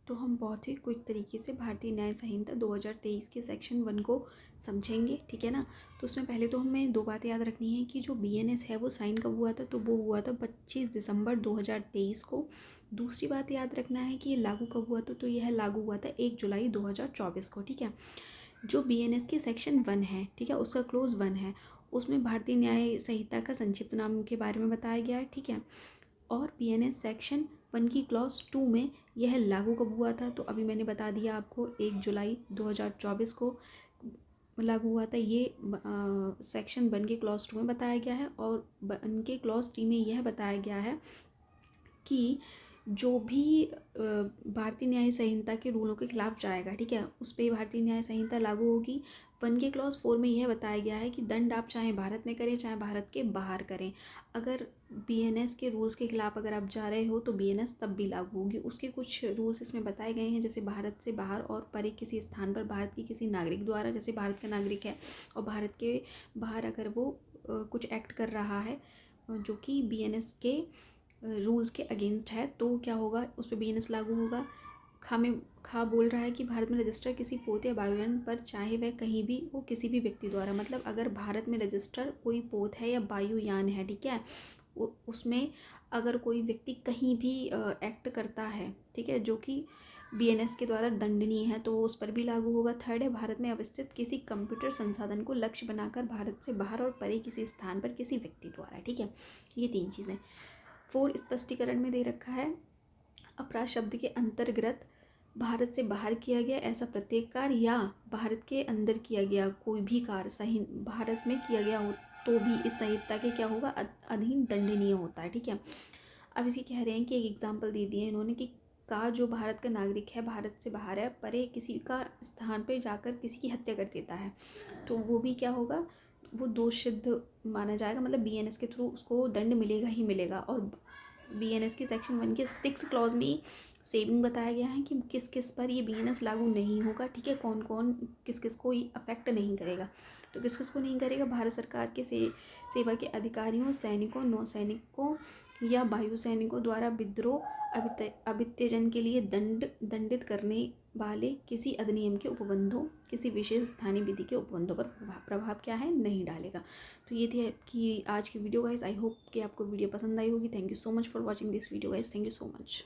तो हम बहुत ही क्विक तरीके से भारतीय न्याय संहिता 2023 के सेक्शन 1 को समझेंगे, ठीक है ना। तो उसमें पहले तो हमें दो बातें याद रखनी है कि जो BNS है वो साइन कब हुआ था, तो वो हुआ था 25 दिसंबर 2023 को। दूसरी बात याद रखना है कि ये लागू कब हुआ था, तो यह लागू हुआ था 1 जुलाई 2024 को, ठीक है। जो BNS के सेक्शन 1 है, ठीक है, उसका क्लोज 1 है, उसमें भारतीय न्याय संहिता का संक्षिप्त नाम के बारे में बताया गया है, ठीक है। और BNS सेक्शन 1 की क्लॉज 2 में यह लागू कब हुआ था, तो अभी मैंने बता दिया आपको 1 जुलाई 2024 को लागू हुआ था। ये सेक्शन 1 के क्लॉज 2 में बताया गया है। और उनके क्लॉज 3 में यह बताया गया है कि जो भी भारतीय न्याय संहिता के रूलों के खिलाफ जाएगा, ठीक है, उस पर भारतीय न्याय संहिता लागू होगी। 1 के क्लॉज 4 में यह बताया गया है कि दंड आप चाहे भारत में करें चाहे भारत के बाहर करें, अगर BNS के रूल्स के खिलाफ अगर आप जा रहे हो तो BNS तब भी लागू होगी। उसके कुछ रूल्स इसमें बताए गए हैं, जैसे भारत से बाहर और परे किसी स्थान पर भारत के किसी नागरिक द्वारा, जैसे भारत का नागरिक है और भारत के बाहर अगर वो कुछ एक्ट कर रहा है जो कि BNS के रूल्स के अगेंस्ट है, तो क्या होगा, उस पर BNS लागू होगा। खा बोल रहा है कि भारत में रजिस्टर किसी पोत या वायुयान पर चाहे वह कहीं भी हो किसी भी व्यक्ति द्वारा, मतलब अगर भारत में रजिस्टर कोई पोत है या वायुयान है, ठीक है, उसमें अगर कोई व्यक्ति कहीं भी एक्ट करता है, ठीक है, जो कि BNS के द्वारा दंडनीय है, तो उस पर भी लागू होगा। थर्ड है, भारत में अवस्थित किसी कंप्यूटर संसाधन को लक्ष्य बनाकर भारत से बाहर और परे किसी स्थान पर किसी व्यक्ति द्वारा, ठीक है। ये 3 चीज़ें। 4 स्पष्टीकरण में दे रखा है, अपराध शब्द के अंतर्गत भारत से बाहर किया गया ऐसा प्रत्येक कार्य या भारत के अंदर किया गया कोई भी कार्य भारत में किया गया हो तो भी इस संहिता के क्या होगा, अधीन दंडनीय होता है, ठीक है। अब इसी कह रहे हैं कि एक एग्जाम्पल दे दिए इन्होंने कि जो भारत का नागरिक है, भारत से बाहर है, परे किसी का स्थान पर जाकर किसी की हत्या कर देता है, तो वो भी क्या होगा, वो दोष सिद्ध माना जाएगा, मतलब BNS के थ्रू उसको दंड मिलेगा ही मिलेगा। और BNS के सेक्शन 1 के 6 क्लॉज में सेविंग बताया गया है कि किस किस पर ये BNS लागू नहीं होगा, ठीक है, कौन कौन किस किस को अफेक्ट नहीं करेगा। तो किस किस को नहीं करेगा, भारत सरकार के सेवा के अधिकारियों, सैनिकों, नौसैनिकों या वायु सैनिकों द्वारा विद्रोह अभित्यजन के लिए दंडित करने वाले किसी अधिनियम के उपबंधों, किसी विशेष स्थानीय विधि के उपबंधों पर प्रभाव क्या है, नहीं डालेगा। तो ये थी कि आज की वीडियो गाइस। आई होप कि आपको वीडियो पसंद आई होगी। Thank you so much for watching this video guys. Thank you so much.